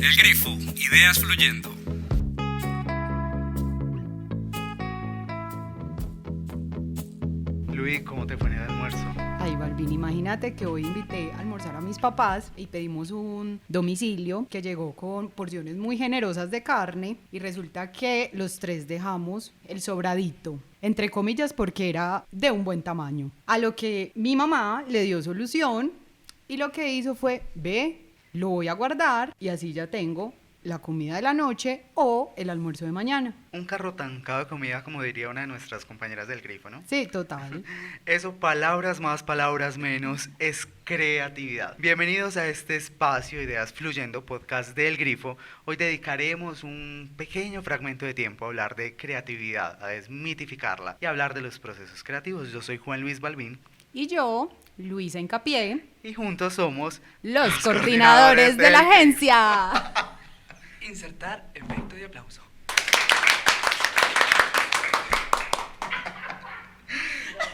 El Grifo, ideas fluyendo. Luis, ¿cómo te fue en el almuerzo? Ay, Balvin, imagínate que hoy invité a almorzar a mis papás y pedimos un domicilio que llegó con porciones muy generosas de carne y resulta que los tres dejamos el sobradito, entre comillas, porque era de un buen tamaño. A lo que mi mamá le dio solución y lo que hizo fue, ve, lo voy a guardar y así ya tengo la comida de la noche o el almuerzo de mañana. Un carro tancado de comida, como diría una de nuestras compañeras del Grifo, ¿no? Sí, total. Eso, palabras más, palabras menos, es creatividad. Bienvenidos a este espacio Ideas Fluyendo, podcast del Grifo. Hoy dedicaremos un pequeño fragmento de tiempo a hablar de creatividad, a desmitificarla y a hablar de los procesos creativos. Yo soy Juan Luis Balbín. Y yo, Luisa Hincapié, Y juntos somos los coordinadores de la agencia. Insertar efecto de aplauso.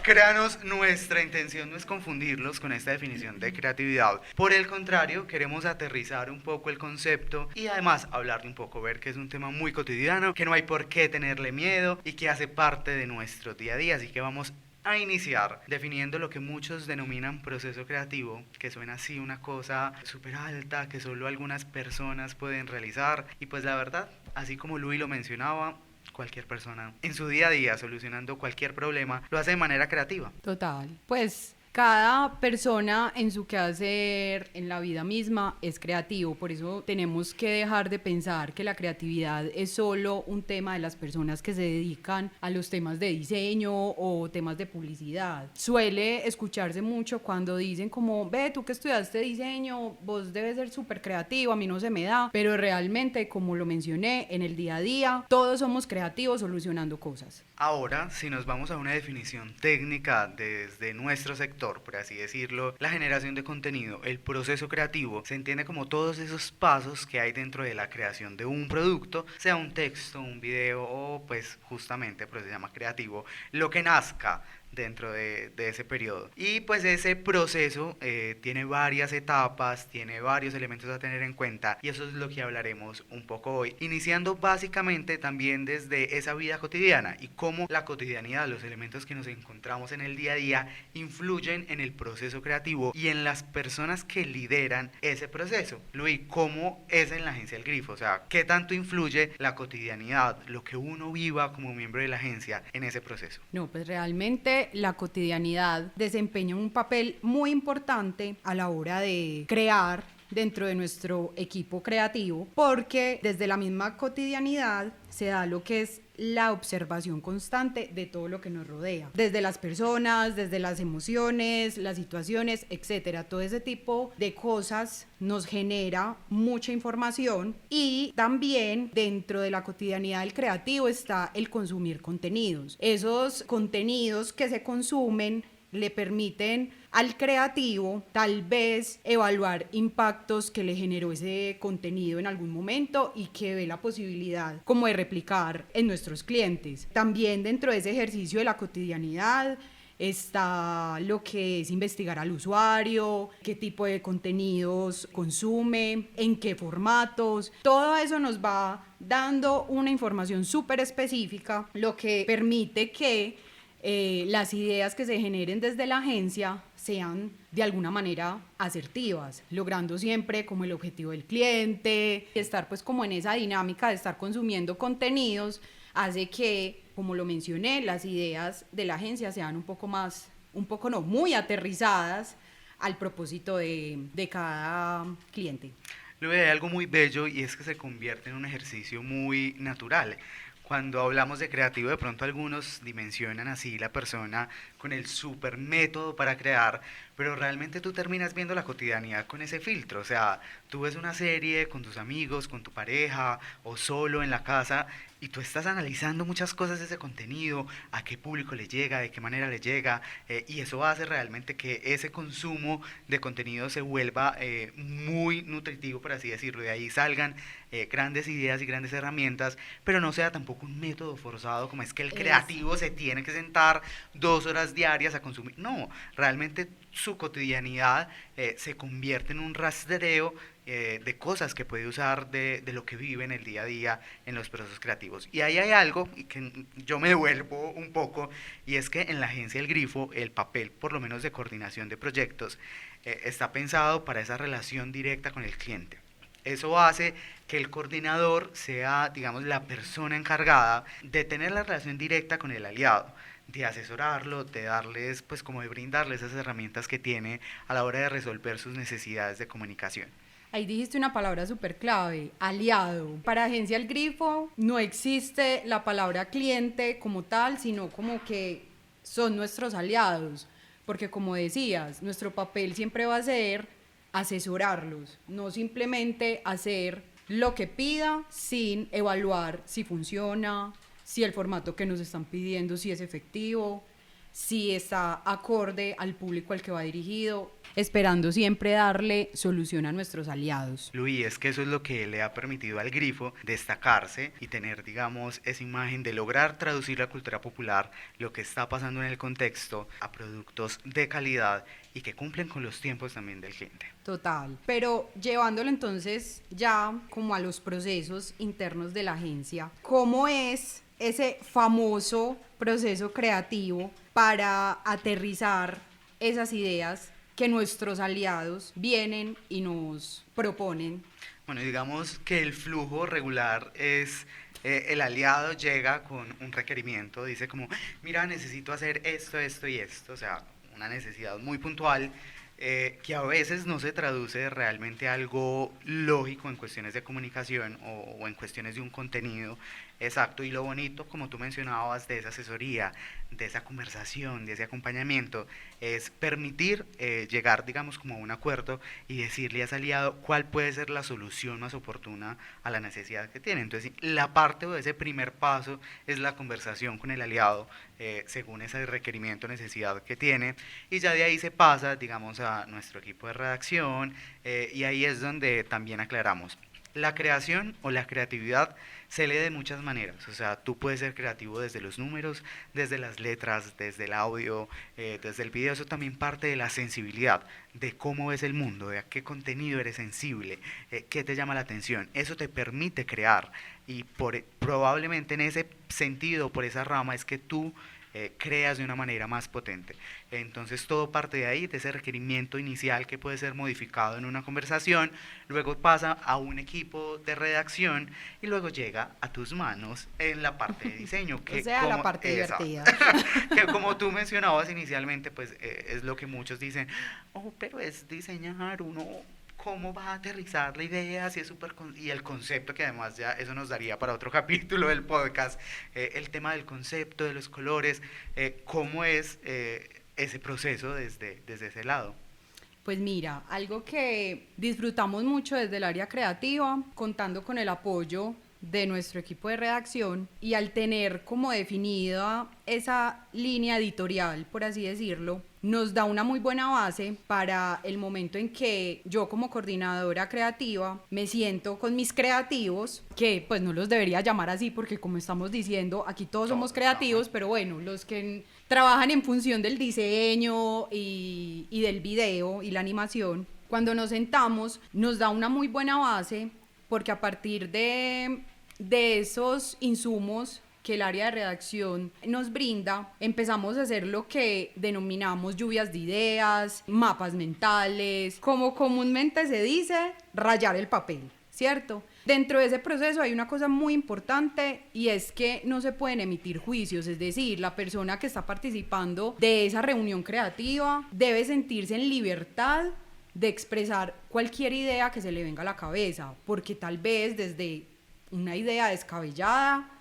Créanos, nuestra intención no es confundirlos con esta definición de creatividad. Por el contrario, queremos aterrizar un poco el concepto y además hablarle un poco, ver que es un tema muy cotidiano, que no hay por qué tenerle miedo y que hace parte de nuestro día a día. Así que vamos a iniciar definiendo lo que muchos denominan proceso creativo, que suena así una cosa súper alta, que solo algunas personas pueden realizar. Y pues la verdad, así como Luis lo mencionaba, cualquier persona en su día a día solucionando cualquier problema lo hace de manera creativa. Total. Pues cada persona en su quehacer, en la vida misma, es creativo. Por eso tenemos que dejar de pensar que la creatividad es solo un tema de las personas que se dedican a los temas de diseño o temas de publicidad. Suele escucharse mucho cuando dicen como, ve, tú que estudiaste diseño, vos debes ser súper creativo, a mí no se me da. Pero realmente, como lo mencioné, en el día a día, todos somos creativos solucionando cosas. Ahora, si nos vamos a una definición técnica desde nuestro sector, por así decirlo, la generación de contenido, el proceso creativo, se entiende como todos esos pasos que hay dentro de la creación de un producto, sea un texto, un video o pues justamente, pues se llama creativo, lo que nazca dentro de ese periodo. Y pues ese proceso tiene varias etapas, tiene varios elementos a tener en cuenta y eso es lo que hablaremos un poco hoy, iniciando básicamente también desde esa vida cotidiana y cómo la cotidianidad, los elementos que nos encontramos en el día a día influyen en el proceso creativo y en las personas que lideran ese proceso. Luis, ¿cómo es en la agencia El Grifo? O sea, ¿qué tanto influye la cotidianidad, lo que uno viva como miembro de la agencia en ese proceso? No, pues realmente la cotidianidad desempeña un papel muy importante a la hora de crear dentro de nuestro equipo creativo, porque desde la misma cotidianidad se da lo que es la observación constante de todo lo que nos rodea, desde las personas, desde las emociones, las situaciones, etcétera. Todo ese tipo de cosas nos genera mucha información y también dentro de la cotidianidad del creativo está el consumir contenidos. Esos contenidos que se consumen le permiten al creativo tal vez evaluar impactos que le generó ese contenido en algún momento y que ve la posibilidad como de replicar en nuestros clientes. También dentro de ese ejercicio de la cotidianidad está lo que es investigar al usuario, qué tipo de contenidos consume, en qué formatos. Todo eso nos va dando una información súper específica, lo que permite que las ideas que se generen desde la agencia sean de alguna manera asertivas, logrando siempre como el objetivo del cliente. Estar pues como en esa dinámica de estar consumiendo contenidos hace que, como lo mencioné, las ideas de la agencia sean muy aterrizadas al propósito de cada cliente. Luego hay algo muy bello y es que se convierte en un ejercicio muy natural. Cuando hablamos de creativo, de pronto algunos dimensionan así la persona con el super método para crear, pero realmente tú terminas viendo la cotidianidad con ese filtro. O sea, tú ves una serie con tus amigos, con tu pareja o solo en la casa y tú estás analizando muchas cosas de ese contenido, a qué público le llega, de qué manera le llega, y eso hace realmente que ese consumo de contenido se vuelva muy nutritivo, por así decirlo, de ahí salgan grandes ideas y grandes herramientas, pero no sea tampoco un método forzado como es que el creativo se tiene que sentar 2 horas diarias a consumir. No, realmente su cotidianidad se convierte en un rastreo de cosas que puede usar de lo que vive en el día a día en los procesos creativos. Y ahí hay algo que yo me devuelvo un poco, y es que en la agencia El Grifo el papel, por lo menos de coordinación de proyectos, está pensado para esa relación directa con el cliente. Eso hace que el coordinador sea, digamos, la persona encargada de tener la relación directa con el aliado, de asesorarlo, de darles, pues como de brindarles esas herramientas que tiene a la hora de resolver sus necesidades de comunicación. Ahí dijiste una palabra súper clave, aliado. Para Agencia El Grifo no existe la palabra cliente como tal, sino como que son nuestros aliados, porque como decías, nuestro papel siempre va a ser asesorarlos, no simplemente hacer lo que pida sin evaluar si funciona, si el formato que nos están pidiendo, si es efectivo, si está acorde al público al que va dirigido, esperando siempre darle solución a nuestros aliados. Luis, es que eso es lo que le ha permitido al Grifo destacarse y tener, digamos, esa imagen de lograr traducir la cultura popular, lo que está pasando en el contexto, a productos de calidad y que cumplen con los tiempos también del cliente. Total, pero llevándolo entonces ya como a los procesos internos de la agencia, ¿cómo es ese famoso proceso creativo para aterrizar esas ideas que nuestros aliados vienen y nos proponen? Bueno, digamos que el flujo regular es, el aliado llega con un requerimiento, dice como, mira, necesito hacer esto, esto y esto, o sea, una necesidad muy puntual, que a veces no se traduce realmente a algo lógico en cuestiones de comunicación o en cuestiones de un contenido exacto. Y lo bonito, como tú mencionabas, de esa asesoría, de esa conversación, de ese acompañamiento, es permitir llegar, digamos, como a un acuerdo y decirle a ese aliado cuál puede ser la solución más oportuna a la necesidad que tiene. Entonces, la parte o ese primer paso es la conversación con el aliado según ese requerimiento o necesidad que tiene, y ya de ahí se pasa, digamos, a nuestro equipo de redacción, y ahí es donde también aclaramos. La creación o la creatividad se lee de muchas maneras, o sea, tú puedes ser creativo desde los números, desde las letras, desde el audio, desde el video. Eso también parte de la sensibilidad, de cómo ves el mundo, de a qué contenido eres sensible, qué te llama la atención. Eso te permite crear, y probablemente en ese sentido, por esa rama, es que tú creas de una manera más potente. Entonces todo parte de ahí, de ese requerimiento inicial que puede ser modificado en una conversación, luego pasa a un equipo de redacción y luego llega a tus manos en la parte de diseño. Que o sea, la parte divertida. Que como tú mencionabas inicialmente, pues es lo que muchos dicen, oh, pero es diseñar, uno cómo va a aterrizar la idea, si es y el concepto, que además ya eso nos daría para otro capítulo del podcast, el tema del concepto, de los colores, cómo es ese proceso desde ese lado. Pues mira, algo que disfrutamos mucho desde el área creativa, contando con el apoyo de nuestro equipo de redacción, y al tener como definida esa línea editorial, por así decirlo, nos da una muy buena base para el momento en que yo, como coordinadora creativa, me siento con mis creativos, que pues no los debería llamar así porque, como estamos diciendo, aquí todos somos creativos, pero bueno, los que trabajan en función del diseño y del video y la animación, cuando nos sentamos nos da una muy buena base, porque a partir de esos insumos que el área de redacción nos brinda, empezamos a hacer lo que denominamos lluvias de ideas, mapas mentales, como comúnmente se dice, rayar el papel, ¿cierto? Dentro de ese proceso hay una cosa muy importante, y es que no se pueden emitir juicios, es decir, la persona que está participando de esa reunión creativa debe sentirse en libertad de expresar cualquier idea que se le venga a la cabeza, porque tal vez desde una idea descabellada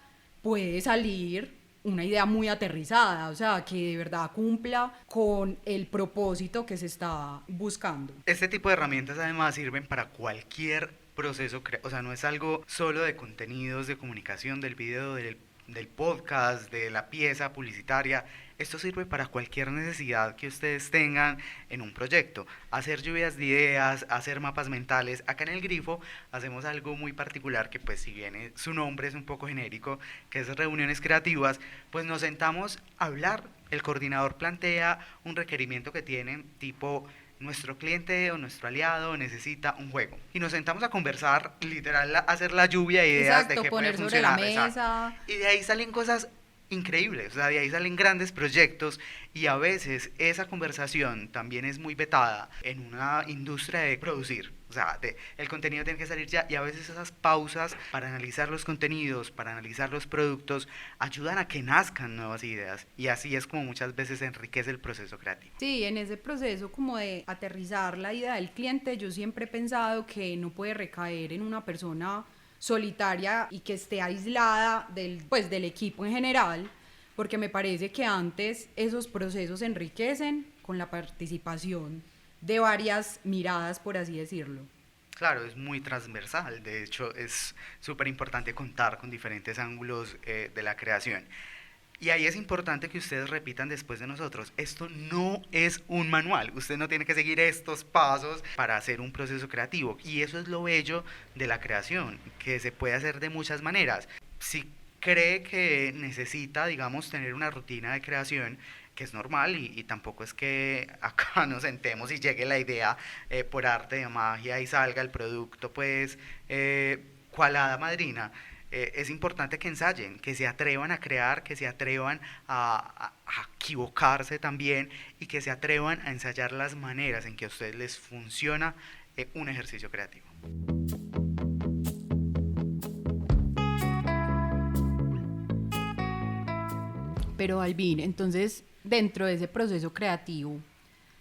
puede salir una idea muy aterrizada, o sea, que de verdad cumpla con el propósito que se está buscando. Este tipo de herramientas además sirven para cualquier proceso, o sea, no es algo solo de contenidos, de comunicación, del video, del del podcast, de la pieza publicitaria. Esto sirve para cualquier necesidad que ustedes tengan en un proyecto. Hacer lluvias de ideas, hacer mapas mentales. Acá en el Grifo hacemos algo muy particular que pues si bien su nombre es un poco genérico, que es reuniones creativas, pues nos sentamos a hablar. El coordinador plantea un requerimiento que tienen tipo nuestro cliente o nuestro aliado necesita un juego y nos sentamos a conversar, literal, a hacer la lluvia de ideas. Exacto, de qué poner puede sobre la funcionar. mesa. Exacto. Y de ahí salen cosas increíbles, o sea, de ahí salen grandes proyectos y a veces esa conversación también es muy vetada en una industria de producir. O sea, el contenido tiene que salir ya y a veces esas pausas para analizar los contenidos, para analizar los productos, ayudan a que nazcan nuevas ideas y así es como muchas veces se enriquece el proceso creativo. Sí, en ese proceso como de aterrizar la idea del cliente, yo siempre he pensado que no puede recaer en una persona solitaria y que esté aislada del equipo en general, porque me parece que antes esos procesos se enriquecen con la participación de varias miradas, por así decirlo. Claro, es muy transversal, de hecho es súper importante contar con diferentes ángulos de la creación. Y ahí es importante que ustedes repitan después de nosotros, esto no es un manual, usted no tiene que seguir estos pasos para hacer un proceso creativo. Y eso es lo bello de la creación, que se puede hacer de muchas maneras. Si cree que necesita, digamos, tener una rutina de creación, que es normal y tampoco es que acá nos sentemos y llegue la idea por arte de magia y salga el producto pues cual hada madrina. Es importante que ensayen, que se atrevan a crear, que se atrevan a equivocarse también y que se atrevan a ensayar las maneras en que a ustedes les funciona un ejercicio creativo. Pero Alvin, entonces, dentro de ese proceso creativo,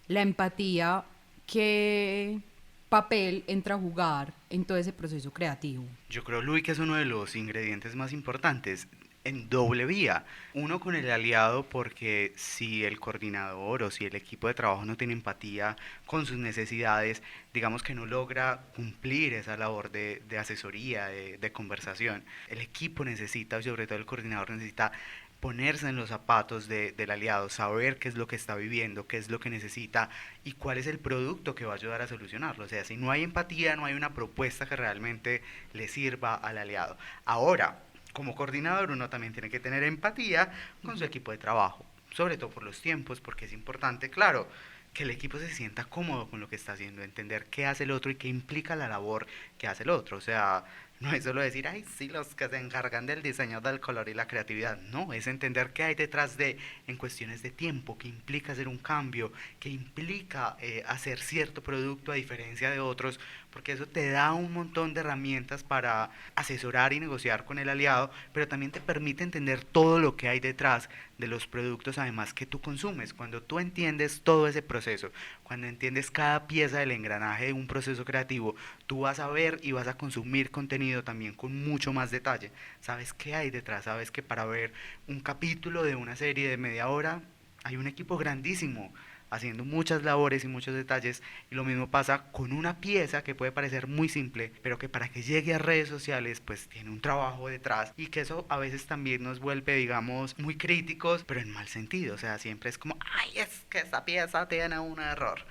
la empatía, ¿qué papel entra a jugar en todo ese proceso creativo? Yo creo, Luis, que es uno de los ingredientes más importantes en doble vía. Uno con el aliado, porque si el coordinador o si el equipo de trabajo no tiene empatía con sus necesidades, digamos que no logra cumplir esa labor de asesoría, de conversación. El equipo necesita, sobre todo el coordinador necesita ponerse en los zapatos del aliado, saber qué es lo que está viviendo, qué es lo que necesita y cuál es el producto que va a ayudar a solucionarlo. O sea, si no hay empatía, no hay una propuesta que realmente le sirva al aliado. Ahora, como coordinador, uno también tiene que tener empatía con su equipo de trabajo, sobre todo por los tiempos, porque es importante, claro, que el equipo se sienta cómodo con lo que está haciendo, entender qué hace el otro y qué implica la labor que hace el otro. O sea, no es solo decir, ay, sí, los que se encargan del diseño, del color y la creatividad. No, es entender qué hay detrás en cuestiones de tiempo, qué implica hacer un cambio, qué implica hacer cierto producto a diferencia de otros, porque eso te da un montón de herramientas para asesorar y negociar con el aliado, pero también te permite entender todo lo que hay detrás de los productos además que tú consumes. Cuando tú entiendes todo ese proceso, cuando entiendes cada pieza del engranaje de un proceso creativo, tú vas a ver y vas a consumir contenido también con mucho más detalle. Sabes qué hay detrás, sabes que para ver un capítulo de una serie de media hora hay un equipo grandísimo haciendo muchas labores y muchos detalles, y lo mismo pasa con una pieza que puede parecer muy simple, pero que para que llegue a redes sociales pues tiene un trabajo detrás, y que eso a veces también nos vuelve, digamos, muy críticos, pero en mal sentido. O sea, siempre es como, ay, es que esta pieza tiene un error,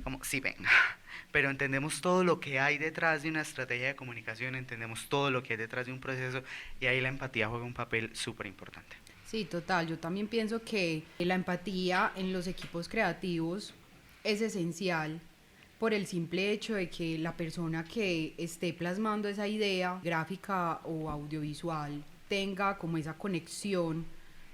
como, sí, venga, pero entendemos todo lo que hay detrás de una estrategia de comunicación, entendemos todo lo que hay detrás de un proceso, y ahí la empatía juega un papel súper importante. Sí, total. Yo también pienso que la empatía en los equipos creativos es esencial por el simple hecho de que la persona que esté plasmando esa idea gráfica o audiovisual tenga como esa conexión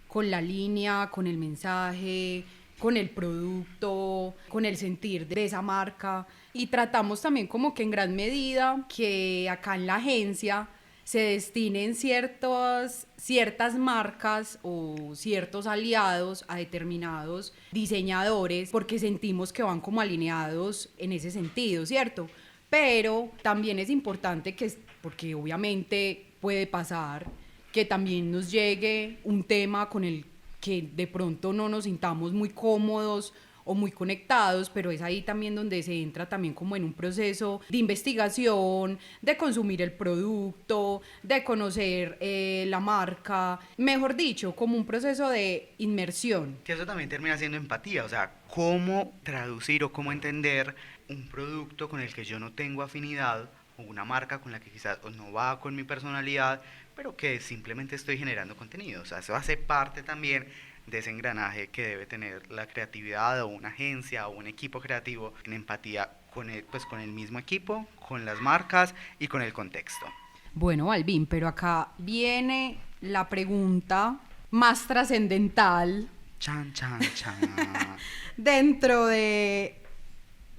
con la línea, con el mensaje, con el producto, con el sentir de esa marca. Y tratamos también como que en gran medida que acá en la agencia se destinen ciertas marcas o ciertos aliados a determinados diseñadores porque sentimos que van como alineados en ese sentido, ¿cierto? Pero también es importante porque obviamente puede pasar que también nos llegue un tema con el que de pronto no nos sintamos muy cómodos o muy conectados, pero es ahí también donde se entra también como en un proceso de investigación, de consumir el producto, de conocer la marca, mejor dicho, como un proceso de inmersión. Que eso también termina siendo empatía, o sea, cómo traducir o cómo entender un producto con el que yo no tengo afinidad o una marca con la que quizás no va con mi personalidad, pero que simplemente estoy generando contenido. O sea, eso hace parte también de ese engranaje que debe tener la creatividad o una agencia o un equipo creativo en empatía con pues, con el mismo equipo, con las marcas y con el contexto. Bueno, Balvin, pero acá viene la pregunta más trascendental Chan, chan, chan. dentro de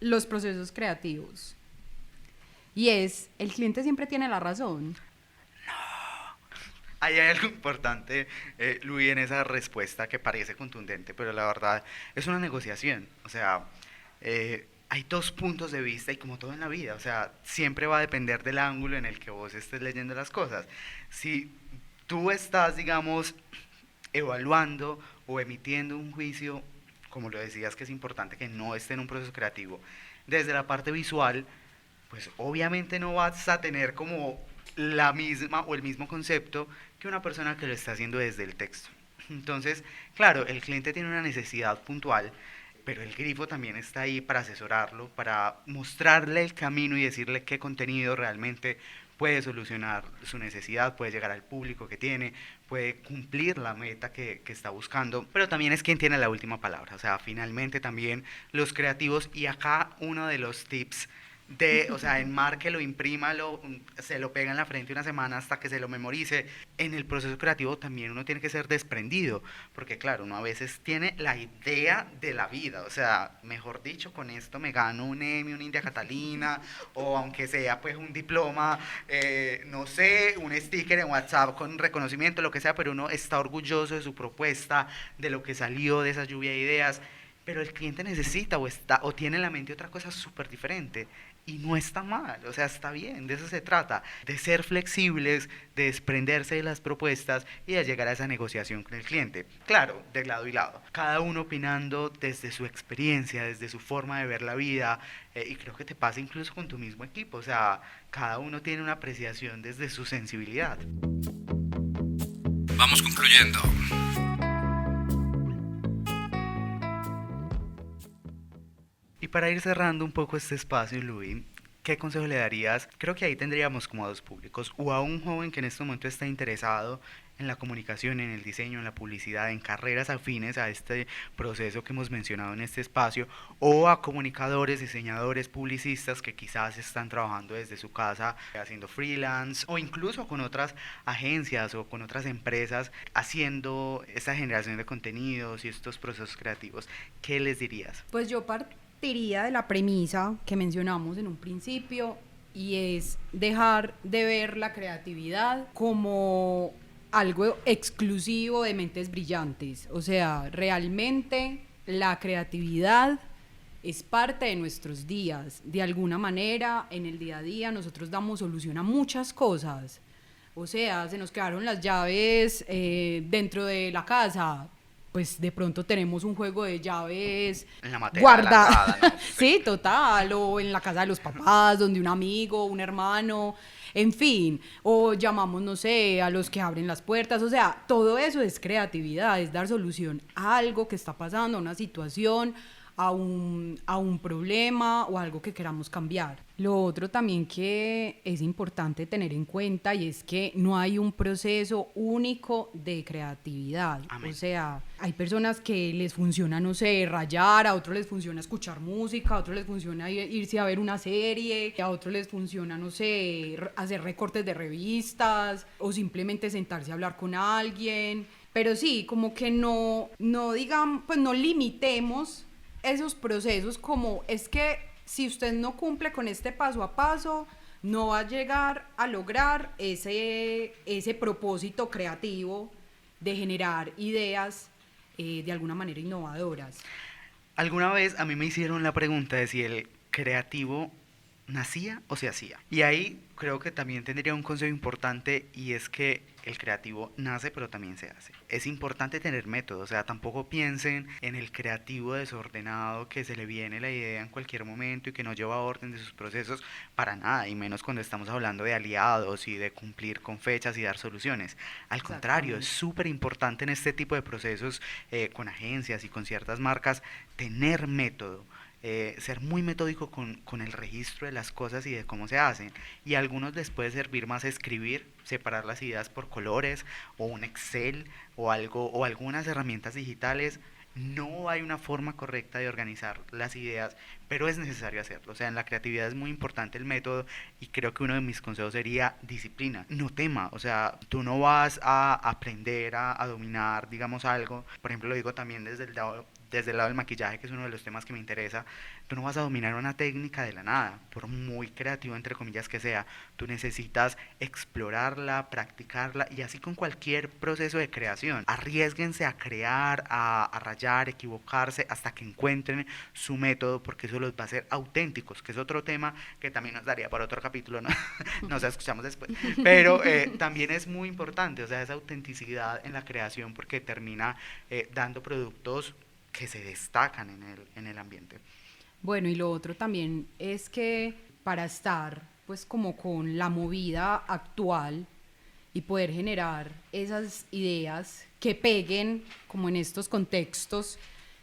los procesos creativos. Y es, ¿el cliente siempre tiene la razón? Ahí hay algo importante, Luis, en esa respuesta que parece contundente, pero la verdad es una negociación. O sea, hay dos puntos de vista y como todo en la vida, o sea, siempre va a depender del ángulo en el que vos estés leyendo las cosas. Si tú estás, digamos, evaluando o emitiendo un juicio, como lo decías que es importante que no esté en un proceso creativo, desde la parte visual, pues obviamente no vas a tener como la misma o el mismo concepto que una persona que lo está haciendo desde el texto. Entonces, claro, el cliente tiene una necesidad puntual, pero el grifo también está ahí para asesorarlo, para mostrarle el camino y decirle qué contenido realmente puede solucionar su necesidad, puede llegar al público que tiene, puede cumplir la meta que está buscando, pero también es quien tiene la última palabra. O sea, finalmente también los creativos, y acá uno de los tips o sea, enmárquelo, imprímalo, se lo pega en la frente una semana hasta que se lo memorice. En el proceso creativo también uno tiene que ser desprendido, porque claro, uno a veces tiene la idea de la vida, o sea, mejor dicho, con esto me gano un Emmy, una India Catalina, o aunque sea pues un diploma, no sé, un sticker en WhatsApp con reconocimiento, lo que sea, pero uno está orgulloso de su propuesta, de lo que salió de esa lluvia de ideas. Pero el cliente necesita o tiene en la mente otra cosa súper diferente. Y no está mal, o sea, está bien, de eso se trata, de ser flexibles, de desprenderse de las propuestas y de llegar a esa negociación con el cliente. Claro, de lado y lado, cada uno opinando desde su experiencia, desde su forma de ver la vida, y creo que te pasa incluso con tu mismo equipo, o sea, cada uno tiene una apreciación desde su sensibilidad. Vamos concluyendo. Y para ir cerrando un poco este espacio, Luis, ¿qué consejo le darías? Creo que ahí tendríamos como a dos públicos, o a un joven que en este momento está interesado en la comunicación, en el diseño, en la publicidad, en carreras afines a este proceso que hemos mencionado en este espacio, o a comunicadores, diseñadores, publicistas que quizás están trabajando desde su casa, haciendo freelance, o incluso con otras agencias o con otras empresas, haciendo esta generación de contenidos y estos procesos creativos. ¿Qué les dirías? Pues yo partiría de la premisa que mencionamos en un principio y es dejar de ver la creatividad como algo exclusivo de mentes brillantes. O sea, realmente la creatividad es parte de nuestros días. De alguna manera, en el día a día, nosotros damos solución a muchas cosas. O sea, se nos quedaron las llaves dentro de la casa. Pues de pronto tenemos un juego de llaves En la materia guarda, ¿no? sí, total, o en la casa de los papás, donde un amigo, un hermano, en fin, o llamamos, no sé, a los que abren las puertas, o sea, todo eso es creatividad, es dar solución a algo que está pasando, a una situación, a un problema o algo que queramos cambiar. Lo otro también que es importante tener en cuenta y es que no hay un proceso único de creatividad. Amén. O sea, hay personas que les funciona, no sé, rayar, a otros les funciona escuchar música, a otros les funciona irse a ver una serie, a otros les funciona, no sé, hacer recortes de revistas o simplemente sentarse a hablar con alguien. Pero sí, como que no digan, pues no limitemos esos procesos como es que si usted no cumple con este paso a paso, no va a llegar a lograr ese propósito creativo de generar ideas de alguna manera innovadoras. Alguna vez a mí me hicieron la pregunta de si el creativo nacía o se hacía. Y ahí creo que también tendría un consejo importante, y es que el creativo nace pero también se hace. Es importante tener método, o sea, tampoco piensen en el creativo desordenado que se le viene la idea en cualquier momento y que no lleva orden de sus procesos para nada, y menos cuando estamos hablando de aliados y de cumplir con fechas y dar soluciones. Al contrario, es Exactamente. súper importante en este tipo de procesos, con agencias y con ciertas marcas, tener método. Ser muy metódico con el registro de las cosas y de cómo se hacen. Y a algunos les puede servir más escribir, separar las ideas por colores o un Excel o algo, o algunas herramientas digitales. No hay una forma correcta de organizar las ideas, pero es necesario hacerlo. O sea, en la creatividad es muy importante el método, y creo que uno de mis consejos sería disciplina. No tema, o sea, tú no vas a aprender a dominar, digamos, algo. Por ejemplo, lo digo también desde el lado del maquillaje, que es uno de los temas que me interesa. Tú no vas a dominar una técnica de la nada, por muy creativo entre comillas que sea. Tú necesitas explorarla, practicarla, y así con cualquier proceso de creación. Arriésguense a crear, a rayar, equivocarse hasta que encuentren su método, porque eso los va a hacer auténticos, que es otro tema que también nos daría para otro capítulo, ¿no? Nos escuchamos después. Pero también es muy importante, o sea, esa autenticidad en la creación, porque termina dando productos que se destacan en el ambiente. Bueno, y lo otro también es que para estar pues como con la movida actual y poder generar esas ideas que peguen como en estos contextos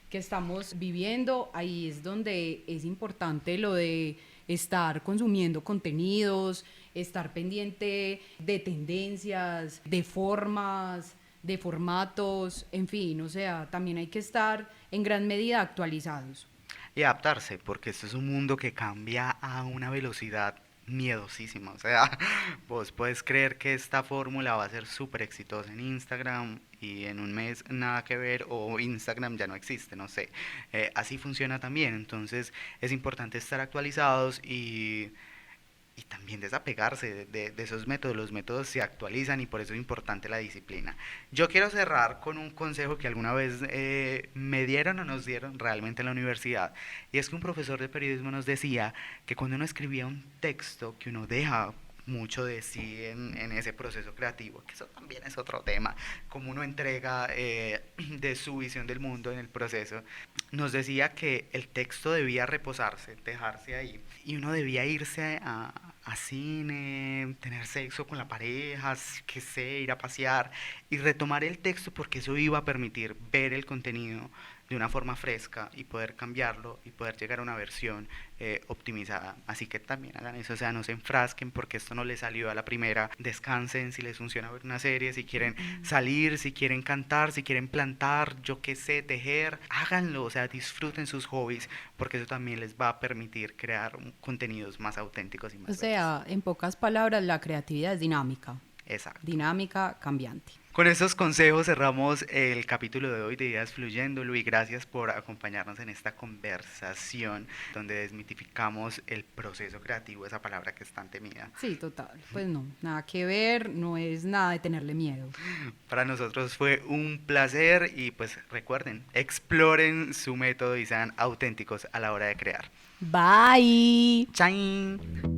que estamos viviendo, ahí es donde es importante lo de estar consumiendo contenidos, estar pendiente de tendencias, de formas, de formatos, en fin, o sea, también hay que estar en gran medida actualizados. Y adaptarse, porque esto es un mundo que cambia a una velocidad miedosísima. O sea, vos puedes creer que esta fórmula va a ser súper exitosa en Instagram y en un mes nada que ver, o Instagram ya no existe, no sé. Así funciona también. Entonces es importante estar actualizados, y también desapegarse de esos métodos. Los métodos se actualizan, y por eso es importante la disciplina. Yo quiero cerrar con un consejo que alguna vez me dieron o nos dieron realmente en la universidad, y es que un profesor de periodismo nos decía que cuando uno escribía un texto, que uno deja mucho de sí en ese proceso creativo, que eso también es otro tema, como uno entrega de su visión del mundo en el proceso. Nos decía que el texto debía reposarse, dejarse ahí, y uno debía irse a cine, tener sexo con la pareja, que sé, ir a pasear y retomar el texto, porque eso iba a permitir ver el contenido de una forma fresca y poder cambiarlo y poder llegar a una versión optimizada. Así que también hagan eso, o sea, no se enfrasquen porque esto no les salió a la primera. Descansen si les funciona ver una serie, si quieren salir, si quieren cantar, si quieren plantar, yo qué sé, tejer, háganlo, o sea, disfruten sus hobbies, porque eso también les va a permitir crear contenidos más auténticos y O más bellos. sea, en pocas palabras, la creatividad es Exacto. dinámica, cambiante. Con estos consejos cerramos el capítulo de hoy de Ideas Fluyendo. Luis, gracias por acompañarnos en esta conversación donde desmitificamos el proceso creativo, esa palabra que es tan temida. Sí, total. Pues no, nada que ver, no es nada de tenerle miedo. Para nosotros fue un placer, y pues recuerden, exploren su método y sean auténticos a la hora de crear. Bye. ¡Chain!